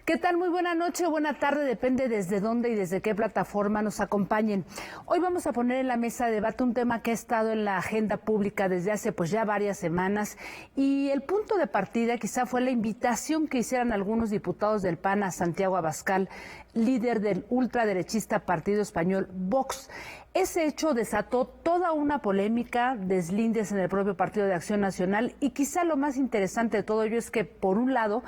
¿Qué tal? Muy buena noche, buena tarde, depende desde dónde y desde qué plataforma nos acompañen. Hoy vamos a poner en la mesa de debate un tema que ha estado en la agenda pública desde hace ya varias semanas, y el punto de partida quizá fue la invitación que hicieran algunos diputados del PAN a Santiago Abascal, líder del ultraderechista partido español Vox. Ese hecho desató toda una polémica, deslindes en el propio Partido de Acción Nacional, y quizá lo más interesante de todo ello es que, por un lado,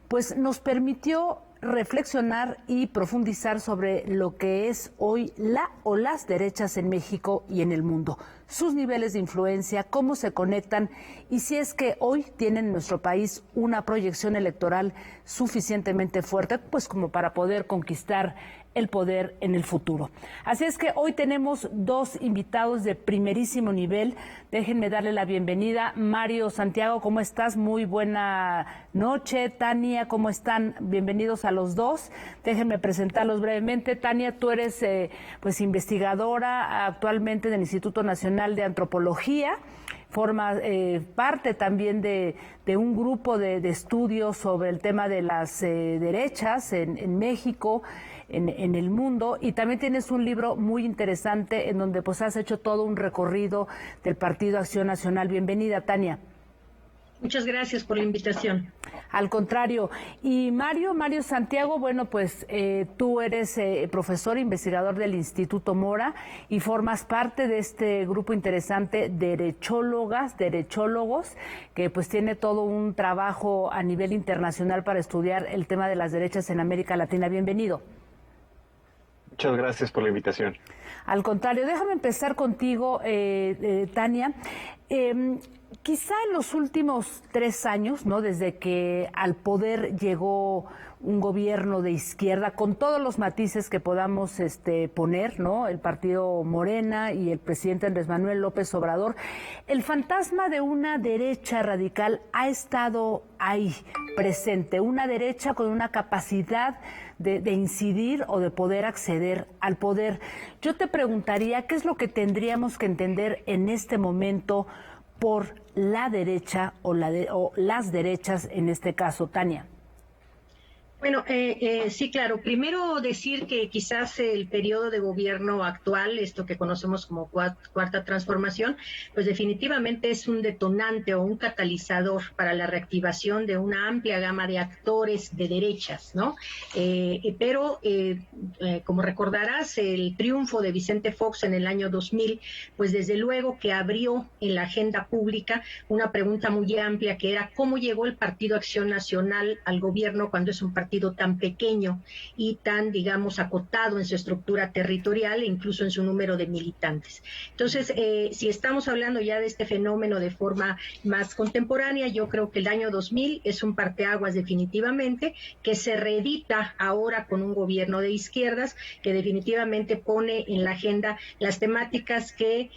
pues nos permitió reflexionar y profundizar sobre lo que es hoy la o las derechas en México y en el mundo, sus niveles de influencia, cómo se conectan y si es que hoy tienen en nuestro país una proyección electoral suficientemente fuerte pues como para poder conquistar el poder en el futuro. Así es que hoy tenemos dos invitados de primerísimo nivel. Déjenme darle la bienvenida. Mario Santiago, ¿cómo estás? Muy buena noche. Tania, ¿cómo están? Bienvenidos a los dos. Déjenme presentarlos brevemente. Tania, tú eres pues investigadora actualmente del Instituto Nacional de Antropología. Forma parte también de un grupo de estudios sobre el tema de las derechas en México, en el mundo, y también tienes un libro muy interesante en donde pues has hecho todo un recorrido del Partido Acción Nacional. Bienvenida, Tania. Muchas gracias por la invitación. Al contrario. Y Mario Santiago, bueno, pues tú eres profesor investigador del Instituto Mora y formas parte de este grupo interesante derechólogos, que pues tiene todo un trabajo a nivel internacional para estudiar el tema de las derechas en América Latina. Bienvenido. Muchas gracias por la invitación. Al contrario, déjame empezar contigo, Tania. Quizá en los últimos 3 años, ¿no? Desde que al poder llegó un gobierno de izquierda, con todos los matices que podamos poner, ¿no? El partido Morena y el presidente Andrés Manuel López Obrador, el fantasma de una derecha radical ha estado ahí presente, una derecha con una capacidad de incidir o de poder acceder al poder. Yo te preguntaría, ¿qué es lo que tendríamos que entender en este momento por la derecha o las derechas en este caso, Tania? Bueno, sí, claro. Primero decir que quizás el periodo de gobierno actual, esto que conocemos como cuarta transformación, pues definitivamente es un detonante o un catalizador para la reactivación de una amplia gama de actores de derechas, ¿no? Pero, como recordarás, el triunfo de Vicente Fox en el año 2000, pues desde luego que abrió en la agenda pública una pregunta muy amplia que era cómo llegó el Partido Acción Nacional al gobierno cuando es un partido tan pequeño y tan, digamos, acotado en su estructura territorial e incluso en su número de militantes. Entonces, si estamos hablando ya de este fenómeno de forma más contemporánea, yo creo que el año 2000 es un parteaguas definitivamente, que se reedita ahora con un gobierno de izquierdas que definitivamente pone en la agenda las temáticas que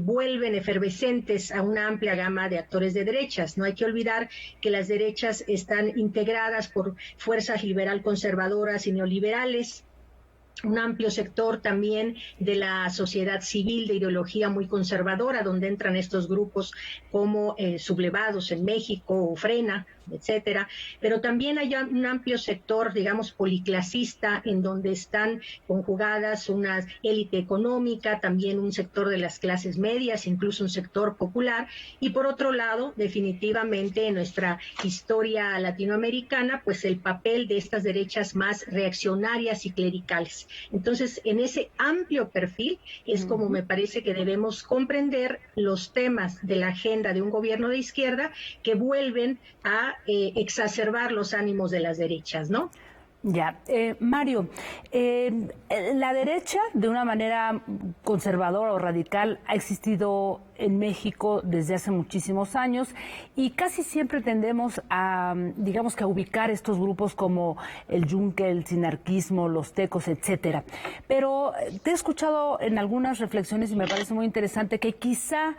vuelven efervescentes a una amplia gama de actores de derechas. No hay que olvidar que las derechas están integradas por fuerzas liberal conservadoras y neoliberales, un amplio sector también de la sociedad civil de ideología muy conservadora, donde entran estos grupos como Sublevados en México o Frena, etcétera, pero también hay un amplio sector, digamos, policlasista, en donde están conjugadas una élite económica, también un sector de las clases medias, incluso un sector popular, y por otro lado, definitivamente en nuestra historia latinoamericana, pues el papel de estas derechas más reaccionarias y clericales. Entonces, en ese amplio perfil es como me parece que debemos comprender los temas de la agenda de un gobierno de izquierda que vuelven a exacerbar los ánimos de las derechas, ¿no? Ya, Mario, la derecha, de una manera conservadora o radical, ha existido en México desde hace muchísimos años y casi siempre tendemos a, digamos que a ubicar estos grupos como el Yunque, el sinarquismo, los tecos, etcétera. Pero te he escuchado en algunas reflexiones y me parece muy interesante que quizá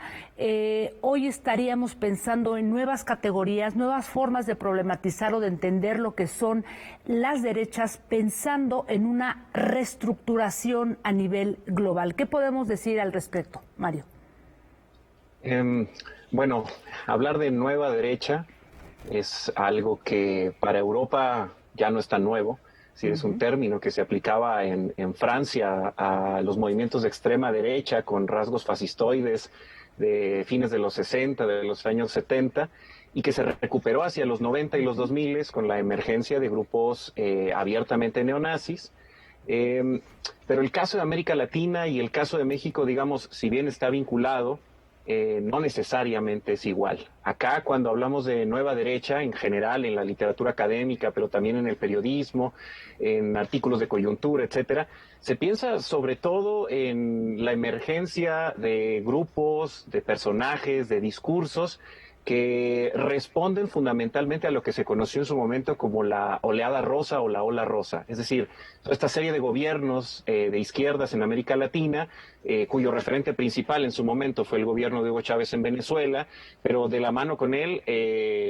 hoy estaríamos pensando en nuevas categorías, nuevas formas de problematizar o de entender lo que son las derechas, pensando en una reestructuración a nivel global. ¿Qué podemos decir al respecto, Mario? Bueno, hablar de nueva derecha es algo que para Europa ya no es tan nuevo. Sí, es un término que se aplicaba en Francia a los movimientos de extrema derecha con rasgos fascistoides de fines de los 60, de los años 70, y que se recuperó hacia los 90 y los 2000 con la emergencia de grupos abiertamente neonazis. Pero el caso de América Latina y el caso de México, digamos, si bien está vinculado, no necesariamente es igual. Acá, cuando hablamos de nueva derecha, en general, en la literatura académica, pero también en el periodismo, en artículos de coyuntura, etcétera, se piensa sobre todo en la emergencia de grupos, de personajes, de discursos que responden fundamentalmente a lo que se conoció en su momento como la oleada rosa o la ola rosa. Es decir, esta serie de gobiernos de izquierdas en América Latina, cuyo referente principal en su momento fue el gobierno de Hugo Chávez en Venezuela, pero de la mano con él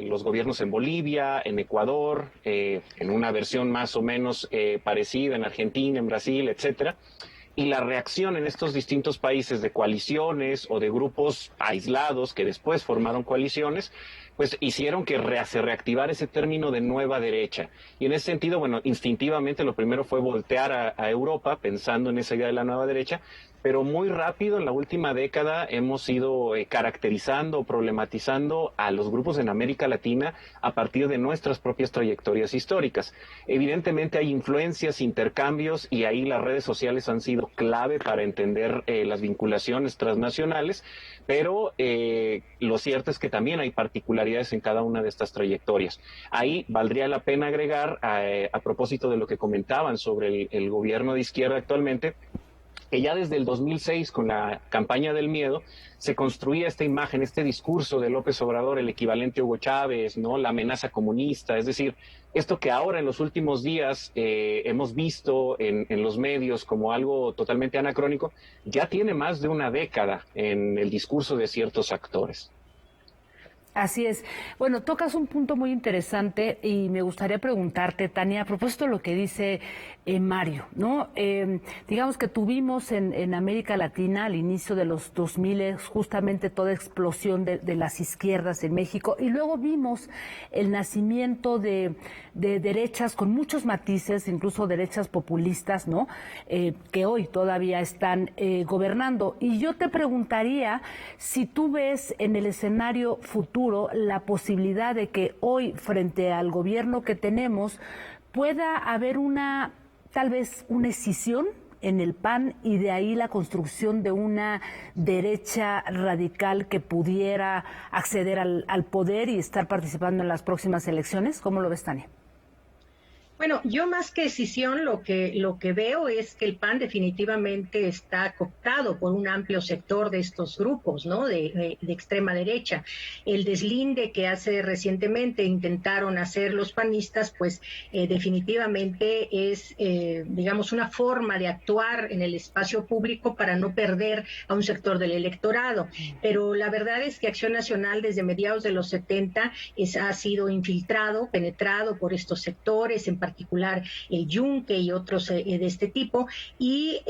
los gobiernos en Bolivia, en Ecuador, en una versión más o menos parecida en Argentina, en Brasil, etcétera. Y la reacción en estos distintos países de coaliciones o de grupos aislados que después formaron coaliciones, pues hicieron que se reactivara ese término de nueva derecha. Y en ese sentido, bueno, instintivamente lo primero fue voltear a Europa pensando en esa idea de la nueva derecha, pero muy rápido en la última década hemos ido caracterizando, problematizando a los grupos en América Latina a partir de nuestras propias trayectorias históricas. Evidentemente hay influencias, intercambios, y ahí las redes sociales han sido clave para entender las vinculaciones transnacionales, pero lo cierto es que también hay particularidades en cada una de estas trayectorias. Ahí valdría la pena agregar, a propósito de lo que comentaban sobre el gobierno de izquierda actualmente, que ya desde el 2006, con la campaña del miedo, se construía esta imagen, este discurso de López Obrador, el equivalente a Hugo Chávez, ¿no? La amenaza comunista, es decir, esto que ahora en los últimos días hemos visto en los medios como algo totalmente anacrónico, ya tiene más de una década en el discurso de ciertos actores. Así es. Bueno, tocas un punto muy interesante y me gustaría preguntarte, Tania, a propósito de lo que dice Mario, ¿no? Digamos que tuvimos en América Latina al inicio de los 2000 justamente toda explosión de las izquierdas en México, y luego vimos el nacimiento de derechas con muchos matices, incluso derechas populistas, ¿no? Que hoy todavía están gobernando. Y yo te preguntaría si tú ves en el escenario futuro la posibilidad de que hoy, frente al gobierno que tenemos, pueda haber tal vez una escisión en el PAN y de ahí la construcción de una derecha radical que pudiera acceder al poder y estar participando en las próximas elecciones. ¿Cómo lo ves, Tania? Bueno, yo más que decisión lo que veo es que el PAN definitivamente está cooptado por un amplio sector de estos grupos, ¿no? De extrema derecha. El deslinde que hace recientemente intentaron hacer los panistas, pues definitivamente es, digamos, una forma de actuar en el espacio público para no perder a un sector del electorado. Pero la verdad es que Acción Nacional desde mediados de los 70 ha sido infiltrado, penetrado por estos sectores, en particular el Yunque y otros de este tipo, y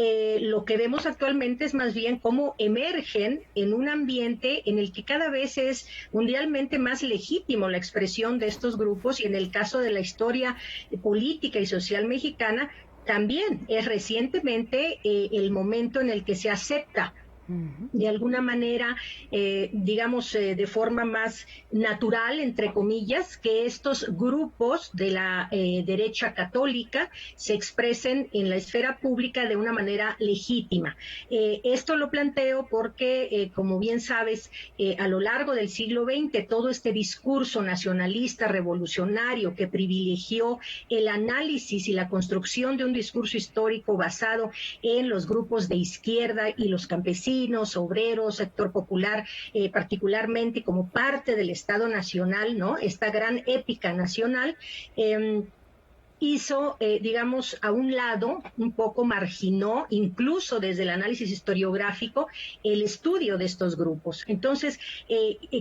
lo que vemos actualmente es más bien cómo emergen en un ambiente en el que cada vez es mundialmente más legítimo la expresión de estos grupos, y en el caso de la historia política y social mexicana también es recientemente el momento en el que se acepta de alguna manera, digamos, de forma más natural, entre comillas, que estos grupos de la derecha católica se expresen en la esfera pública de una manera legítima. Esto lo planteo porque, como bien sabes, a lo largo del siglo XX, todo este discurso nacionalista revolucionario que privilegió el análisis y la construcción de un discurso histórico basado en los grupos de izquierda y los campesinos, obreros, sector popular, particularmente como parte del Estado Nacional, ¿no? Esta gran épica nacional, hizo, digamos, a un lado, un poco marginó, incluso desde el análisis historiográfico, el estudio de estos grupos. Entonces,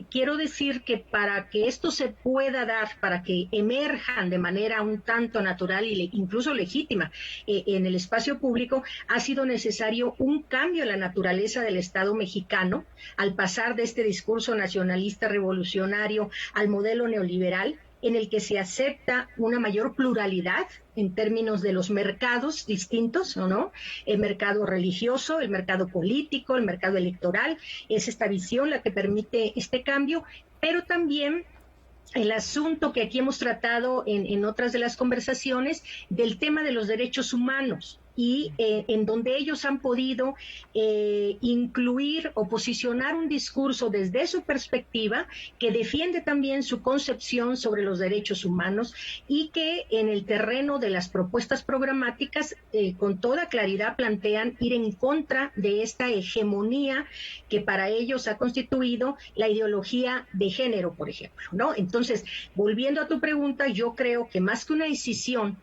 quiero decir que para que esto se pueda dar, para que emerjan de manera un tanto natural e incluso legítima en el espacio público, ha sido necesario un cambio en la naturaleza del Estado mexicano, al pasar de este discurso nacionalista revolucionario al modelo neoliberal, en el que se acepta una mayor pluralidad en términos de los mercados distintos, ¿o no? El mercado religioso, el mercado político, el mercado electoral, es esta visión la que permite este cambio, pero también el asunto que aquí hemos tratado en otras de las conversaciones del tema de los derechos humanos y en donde ellos han podido incluir o posicionar un discurso desde su perspectiva que defiende también su concepción sobre los derechos humanos y que en el terreno de las propuestas programáticas con toda claridad plantean ir en contra de esta hegemonía que para ellos ha constituido la ideología de género, por ejemplo, ¿no? Entonces, volviendo a tu pregunta, yo creo que más que una decisión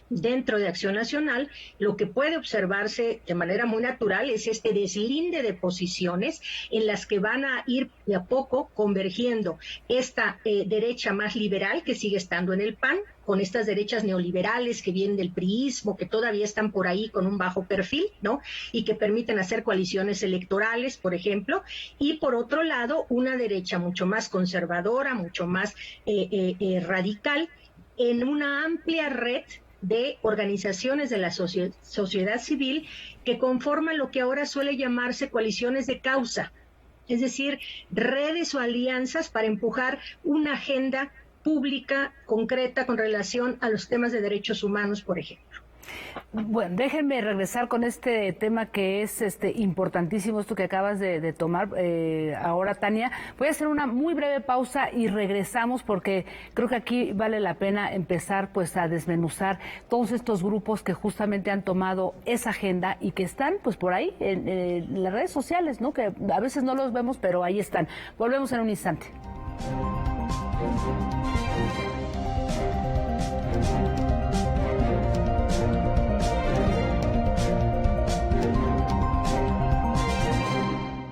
dentro de Acción Nacional, lo que puede observarse de manera muy natural es este deslinde de posiciones en las que van a ir de a poco convergiendo esta derecha más liberal que sigue estando en el PAN, con estas derechas neoliberales que vienen del priismo, que todavía están por ahí con un bajo perfil, ¿no? Y que permiten hacer coaliciones electorales, por ejemplo, y por otro lado, una derecha mucho más conservadora, mucho más radical, en una amplia red de organizaciones de la sociedad civil que conforman lo que ahora suele llamarse coaliciones de causa, es decir, redes o alianzas para empujar una agenda pública concreta con relación a los temas de derechos humanos, por ejemplo. Bueno, déjenme regresar con este tema que es importantísimo, esto que acabas de tomar ahora, Tania. Voy a hacer una muy breve pausa y regresamos porque creo que aquí vale la pena empezar pues a desmenuzar todos estos grupos que justamente han tomado esa agenda y que están pues por ahí en las redes sociales, ¿no? Que a veces no los vemos, pero ahí están. Volvemos en un instante.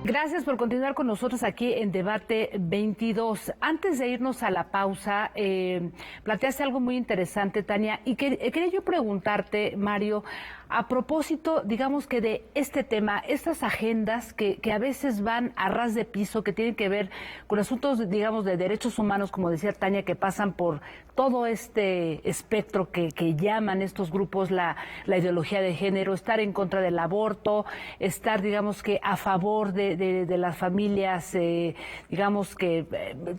Gracias por continuar con nosotros aquí en Debate 22. Antes de irnos a la pausa, planteaste algo muy interesante, Tania, y quería yo preguntarte, Mario, a propósito, digamos que de este tema, estas agendas que a veces van a ras de piso, que tienen que ver con asuntos, digamos, de derechos humanos, como decía Tania, que pasan por todo este espectro que llaman estos grupos la ideología de género, estar en contra del aborto, estar, digamos, que a favor de las familias, digamos que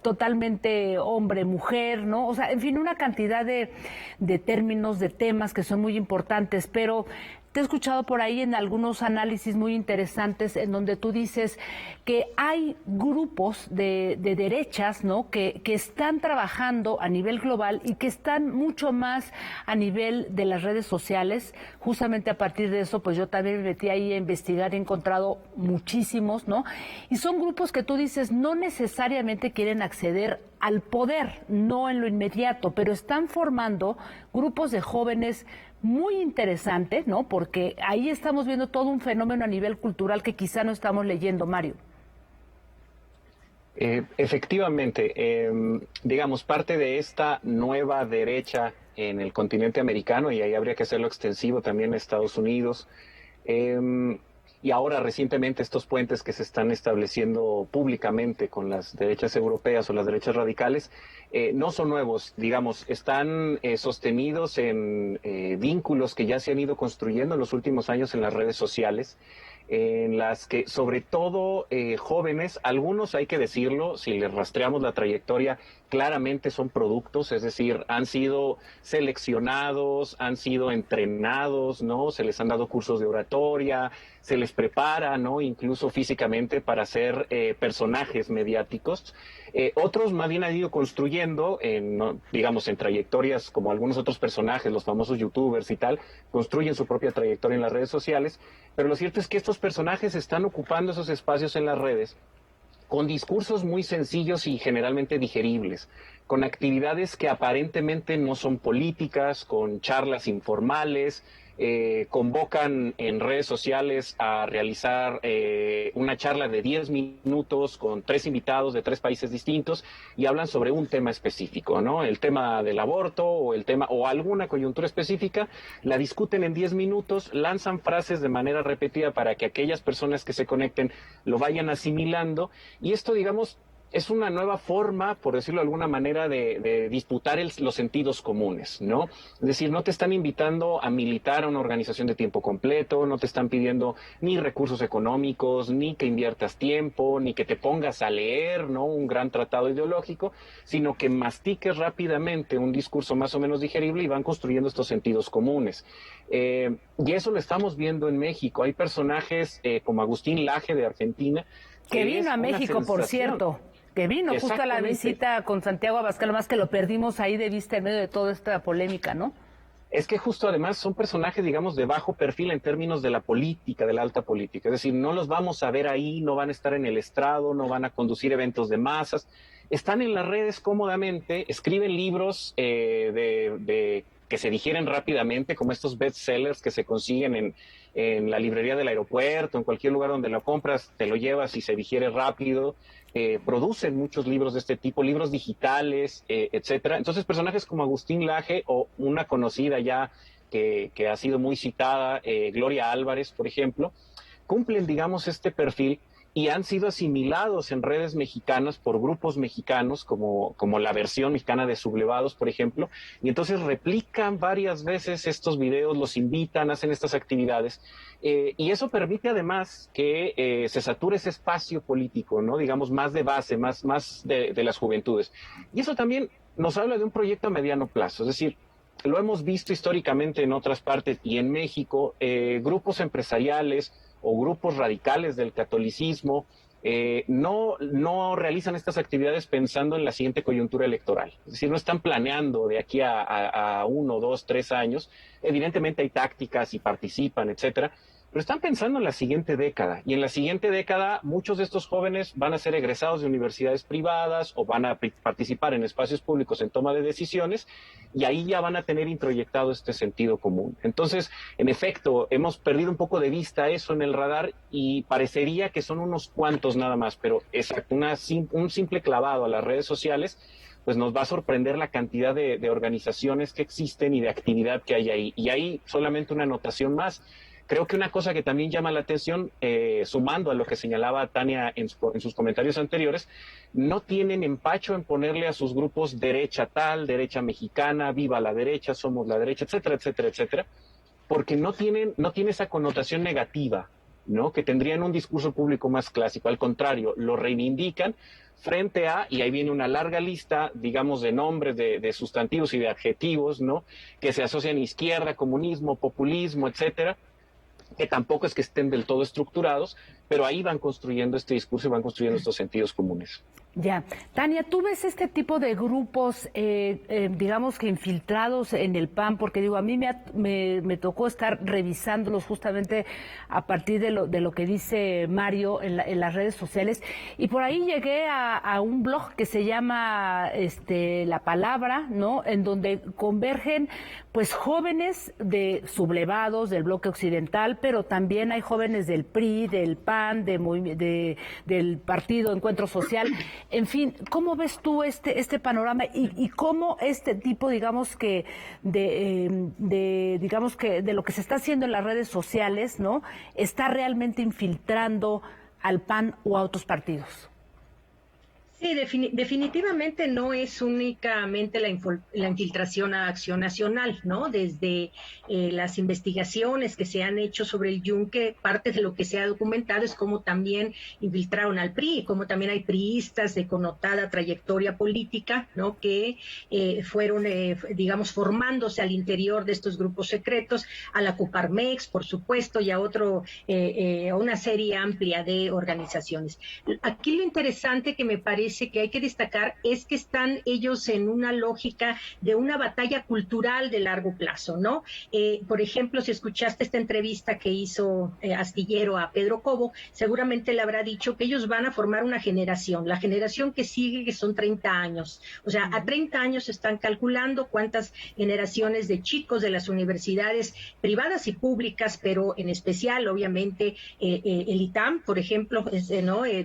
totalmente hombre-mujer, ¿no? O sea, en fin, una cantidad de términos, de temas que son muy importantes, pero te he escuchado por ahí en algunos análisis muy interesantes en donde tú dices que hay grupos de derechas, ¿no? que están trabajando a nivel global y que están mucho más a nivel de las redes sociales. Justamente a partir de eso, pues yo también me metí ahí a investigar, he encontrado muchísimos, ¿no? Y son grupos que tú dices no necesariamente quieren acceder al poder, no en lo inmediato, pero están formando grupos de jóvenes muy interesante, ¿no? Porque ahí estamos viendo todo un fenómeno a nivel cultural que quizá no estamos leyendo, Mario. Efectivamente, digamos, parte de esta nueva derecha en el continente americano, y ahí habría que hacerlo extensivo también a Estados Unidos, y ahora recientemente estos puentes que se están estableciendo públicamente con las derechas europeas o las derechas radicales, no son nuevos, digamos, están sostenidos en vínculos que ya se han ido construyendo en los últimos años en las redes sociales, en las que sobre todo jóvenes, algunos hay que decirlo, si les rastreamos la trayectoria, claramente son productos, es decir, han sido seleccionados, han sido entrenados, ¿no? Se les han dado cursos de oratoria, se les prepara, ¿no? Incluso físicamente para ser personajes mediáticos. Otros más bien han ido construyendo, ¿no? Digamos, en trayectorias como algunos otros personajes, los famosos youtubers y tal, construyen su propia trayectoria en las redes sociales, pero lo cierto es que estos personajes están ocupando esos espacios en las redes con discursos muy sencillos y generalmente digeribles, con actividades que aparentemente no son políticas, con charlas informales, convocan en redes sociales a realizar una charla de 10 minutos con 3 invitados de 3 países distintos y hablan sobre un tema específico, ¿no? El tema del aborto o el tema o alguna coyuntura específica, la discuten en 10 minutos, lanzan frases de manera repetida para que aquellas personas que se conecten lo vayan asimilando y esto, digamos, es una nueva forma, por decirlo de alguna manera, de disputar los sentidos comunes, ¿no? Es decir, no te están invitando a militar a una organización de tiempo completo, no te están pidiendo ni recursos económicos, ni que inviertas tiempo, ni que te pongas a leer, ¿no?, un gran tratado ideológico, sino que mastiques rápidamente un discurso más o menos digerible y van construyendo estos sentidos comunes. Y eso lo estamos viendo en México. Hay personajes como Agustín Laje de Argentina, que vino a México, por cierto. Que vino justo a la visita con Santiago Abascal, más que lo perdimos ahí de vista en medio de toda esta polémica, ¿no? Es que justo además son personajes, digamos, de bajo perfil en términos de la política, de la alta política. Es decir, no los vamos a ver ahí, no van a estar en el estrado, no van a conducir eventos de masas. Están en las redes cómodamente, escriben libros que se digieren rápidamente, como estos bestsellers que se consiguen en la librería del aeropuerto, en cualquier lugar donde lo compras, te lo llevas y se digiere rápido. Producen muchos libros de este tipo, libros digitales, etcétera. Entonces, personajes como Agustín Laje o una conocida ya que ha sido muy citada, Gloria Álvarez, por ejemplo, cumplen, digamos, este perfil y han sido asimilados en redes mexicanas por grupos mexicanos, como la versión mexicana de Sublevados, por ejemplo, y entonces replican varias veces estos videos, los invitan, hacen estas actividades, y eso permite además que se sature ese espacio político, ¿no?, digamos, más de base, más de las juventudes. Y eso también nos habla de un proyecto a mediano plazo, es decir, lo hemos visto históricamente en otras partes y en México, grupos empresariales o grupos radicales del catolicismo no realizan estas actividades pensando en la siguiente coyuntura electoral. Es decir, no están planeando de aquí a 1, 2, 3 años. Evidentemente hay tácticas y participan, etcétera, pero están pensando en la siguiente década. Y en la siguiente década muchos de estos jóvenes van a ser egresados de universidades privadas o van a participar en espacios públicos en toma de decisiones, y ahí ya van a tener introyectado este sentido común. Entonces, en efecto, hemos perdido un poco de vista eso en el radar y parecería que son unos cuantos nada más, pero exacto, un simple clavado a las redes sociales pues nos va a sorprender la cantidad de organizaciones que existen y de actividad que hay ahí. Y ahí solamente una anotación más. Creo que una cosa que también llama la atención, sumando a lo que señalaba Tania en sus comentarios anteriores, no tienen empacho en ponerle a sus grupos derecha tal, derecha mexicana, viva la derecha, somos la derecha, etcétera, etcétera, etcétera, porque no tiene esa connotación negativa, ¿no?, que tendrían un discurso público más clásico. Al contrario, lo reivindican frente a, y ahí viene una larga lista, digamos, de nombres, de sustantivos y de adjetivos, ¿no?, que se asocian a izquierda, comunismo, populismo, etcétera, que tampoco es que estén del todo estructurados, pero ahí van construyendo este discurso y van construyendo estos sentidos comunes. Ya. Tania, ¿tú ves este tipo de grupos, digamos que infiltrados en el PAN? Porque digo, a mí me tocó estar revisándolos justamente a partir de lo que dice Mario en las redes sociales, y por ahí llegué a un blog que se llama La Palabra, ¿no?, en donde convergen pues jóvenes de sublevados del bloque occidental, pero también hay jóvenes del PRI, del PAN, del Partido Encuentro Social. En fin, ¿cómo ves tú este panorama y cómo este tipo, digamos que de lo que se está haciendo en las redes sociales, ¿no?, está realmente infiltrando al PAN o a otros partidos? Sí, definitivamente no es únicamente la infiltración a Acción Nacional, ¿no? Desde las investigaciones que se han hecho sobre el Yunque, parte de lo que se ha documentado es cómo también infiltraron al PRI, cómo también hay priistas de connotada trayectoria política, ¿no?, que fueron, digamos, formándose al interior de estos grupos secretos, a la Coparmex, por supuesto, y a una serie amplia de organizaciones. Aquí lo interesante que me parece que hay que destacar es que están ellos en una lógica de una batalla cultural de largo plazo, ¿no? Por ejemplo, si escuchaste esta entrevista que hizo Astillero a Pedro Cobo, seguramente le habrá dicho que ellos van a formar una generación, la generación que sigue, que son 30 años. O sea, a 30 años están calculando cuántas generaciones de chicos de las universidades privadas y públicas, pero en especial, obviamente, el ITAM, por ejemplo,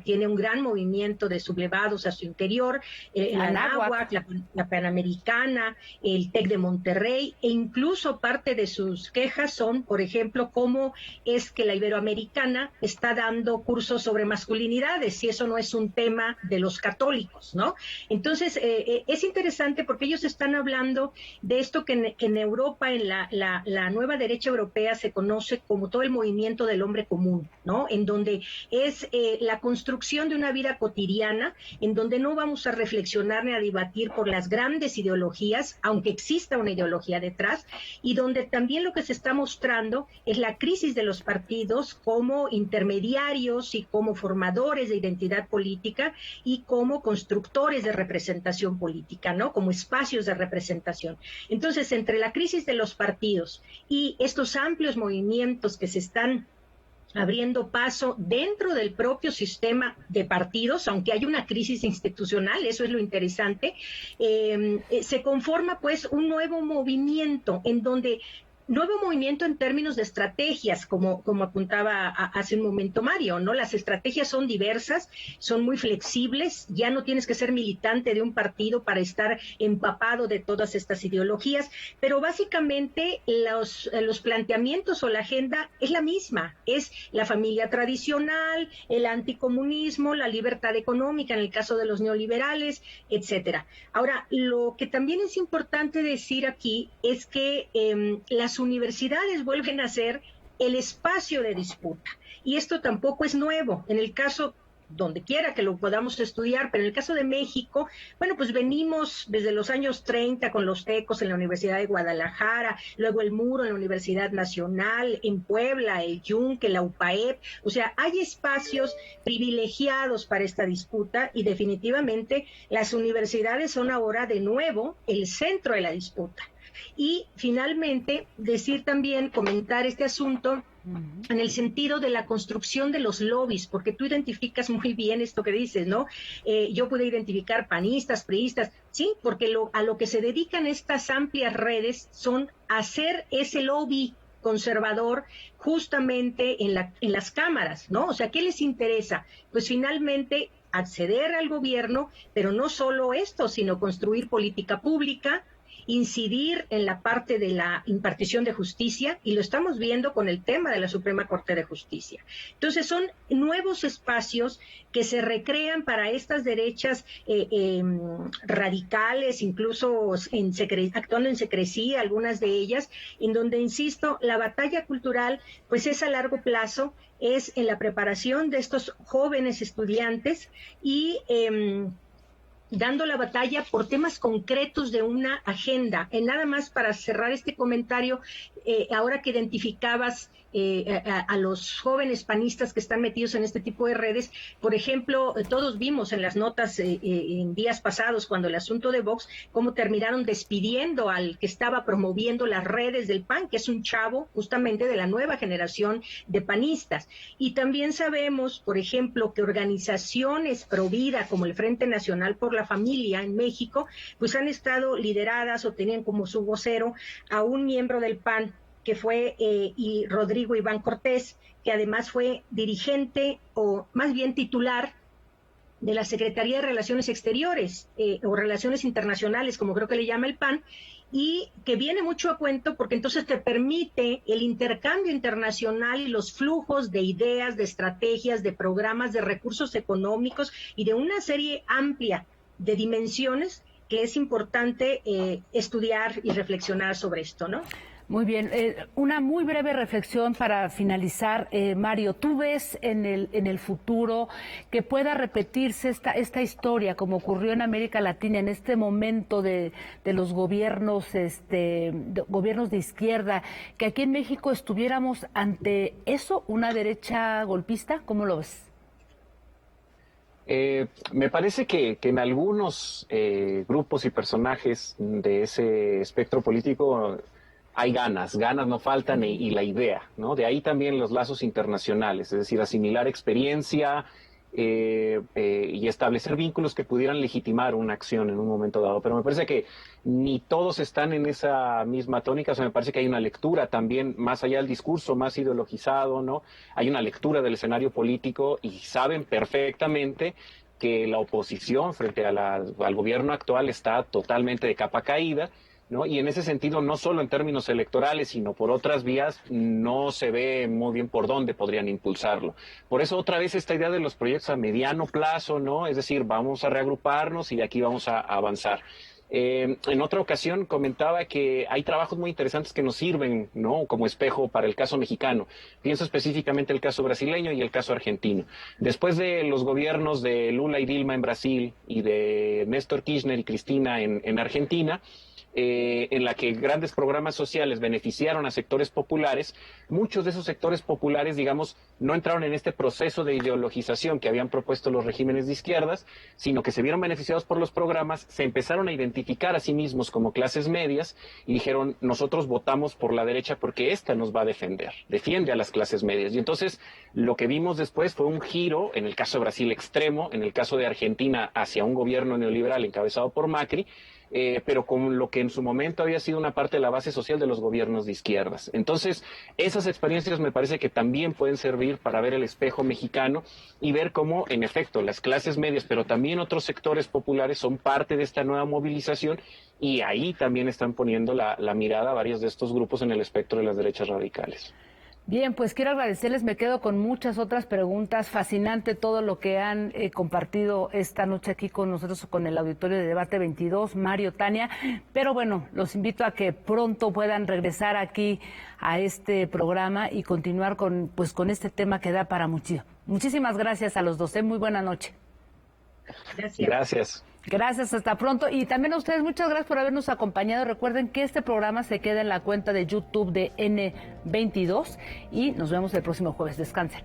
tiene un gran movimiento de sublevados destinados a su interior, la Anáhuac, la Panamericana, el TEC de Monterrey, e incluso parte de sus quejas son, por ejemplo, cómo es que la Iberoamericana está dando cursos sobre masculinidades, si eso no es un tema de los católicos, ¿no? Entonces, es interesante porque ellos están hablando de esto que en Europa, en la nueva derecha europea, se conoce como todo el movimiento del hombre común, ¿no? En donde es la construcción de una vida cotidiana, en donde no vamos a reflexionar ni a debatir por las grandes ideologías, aunque exista una ideología detrás, y donde también lo que se está mostrando es la crisis de los partidos como intermediarios y como formadores de identidad política y como constructores de representación política, ¿no? Como espacios de representación. Entonces, entre la crisis de los partidos y estos amplios movimientos que se están abriendo paso dentro del propio sistema de partidos, aunque hay una crisis institucional, eso es lo interesante, se conforma pues un nuevo movimiento en términos de estrategias, como apuntaba hace un momento Mario, ¿no? Las estrategias son diversas, son muy flexibles, ya no tienes que ser militante de un partido para estar empapado de todas estas ideologías, pero básicamente los planteamientos o la agenda es la misma, es la familia tradicional, el anticomunismo, la libertad económica en el caso de los neoliberales, etcétera. Ahora, lo que también es importante decir aquí es que las universidades vuelven a ser el espacio de disputa. Y esto tampoco es nuevo. En el caso, donde quiera que lo podamos estudiar, pero en el caso de México, bueno, pues venimos desde los años 30 con los tecos en la Universidad de Guadalajara, luego el muro en la Universidad Nacional, en Puebla, el Yunque, la UPAEP. O sea, hay espacios privilegiados para esta disputa y definitivamente las universidades son ahora de nuevo el centro de la disputa. Y finalmente, decir también, comentar este asunto en el sentido de la construcción de los lobbies, porque tú identificas muy bien esto que dices, ¿no? Yo pude identificar panistas, priistas, sí, porque a lo que se dedican estas amplias redes son hacer ese lobby conservador justamente en las cámaras, ¿no? O sea, ¿qué les interesa? Pues finalmente acceder al gobierno, pero no solo esto, sino construir política pública, incidir en la parte de la impartición de justicia, y lo estamos viendo con el tema de la Suprema Corte de Justicia. Entonces son nuevos espacios que se recrean para estas derechas radicales, incluso actuando en secrecía, algunas de ellas, en donde, insisto, la batalla cultural pues es a largo plazo, es en la preparación de estos jóvenes estudiantes y dando la batalla por temas concretos de una agenda. Nada más para cerrar este comentario, ahora que identificabas a los jóvenes panistas que están metidos en este tipo de redes, por ejemplo, todos vimos en las notas en días pasados, cuando el asunto de Vox, cómo terminaron despidiendo al que estaba promoviendo las redes del PAN, que es un chavo justamente de la nueva generación de panistas. Y también sabemos, por ejemplo, que organizaciones pro vida como el Frente Nacional por la Familia en México, pues han estado lideradas o tenían como su vocero a un miembro del PAN, que fue y Rodrigo Iván Cortés, que además fue dirigente o más bien titular de la Secretaría de Relaciones Exteriores o Relaciones Internacionales, como creo que le llama el PAN, y que viene mucho a cuento porque entonces te permite el intercambio internacional y los flujos de ideas, de estrategias, de programas, de recursos económicos y de una serie amplia de dimensiones que es importante estudiar y reflexionar sobre esto, ¿no? Muy bien, una muy breve reflexión para finalizar. Mario, ¿tú ves en el futuro que pueda repetirse esta historia como ocurrió en América Latina en este momento de los gobiernos, gobiernos de izquierda, que aquí en México estuviéramos ante eso, una derecha golpista? ¿Cómo lo ves? Me parece que en algunos grupos y personajes de ese espectro político hay ganas no faltan y la idea, ¿no? De ahí también los lazos internacionales, es decir, asimilar experiencia y establecer vínculos que pudieran legitimar una acción en un momento dado. Pero me parece que ni todos están en esa misma tónica, o sea, me parece que hay una lectura también, más allá del discurso más ideologizado, ¿no? Hay una lectura del escenario político y saben perfectamente que la oposición frente a al gobierno actual está totalmente de capa caída, ¿no? Y en ese sentido, no solo en términos electorales, sino por otras vías, no se ve muy bien por dónde podrían impulsarlo. Por eso otra vez esta idea de los proyectos a mediano plazo, ¿no? Es decir, vamos a reagruparnos y de aquí vamos a avanzar. En otra ocasión comentaba que hay trabajos muy interesantes que nos sirven, ¿no?, como espejo para el caso mexicano. Pienso específicamente el caso brasileño y el caso argentino. Después de los gobiernos de Lula y Dilma en Brasil y de Néstor Kirchner y Cristina en Argentina, en la que grandes programas sociales beneficiaron a sectores populares, muchos de esos sectores populares, digamos, no entraron en este proceso de ideologización que habían propuesto los regímenes de izquierdas, sino que se vieron beneficiados por los programas, se empezaron a identificar a sí mismos como clases medias y dijeron, nosotros votamos por la derecha porque esta nos va a defender, defiende a las clases medias. Y entonces lo que vimos después fue un giro, en el caso de Brasil extremo, en el caso de Argentina hacia un gobierno neoliberal encabezado por Macri, pero con lo que en su momento había sido una parte de la base social de los gobiernos de izquierdas. Entonces, esas experiencias me parece que también pueden servir para ver el espejo mexicano y ver cómo, en efecto, las clases medias, pero también otros sectores populares son parte de esta nueva movilización y ahí también están poniendo la mirada a varios de estos grupos en el espectro de las derechas radicales. Bien, pues quiero agradecerles, me quedo con muchas otras preguntas, fascinante todo lo que han compartido esta noche aquí con nosotros, con el auditorio de Debate 22, Mario, Tania, pero bueno, los invito a que pronto puedan regresar aquí a este programa y continuar con este tema que da para mucho. Muchísimas gracias a los dos, muy buena noche. Gracias. Gracias, hasta pronto. Y también a ustedes, muchas gracias por habernos acompañado. Recuerden que este programa se queda en la cuenta de YouTube de N22 y nos vemos el próximo jueves. Descansen.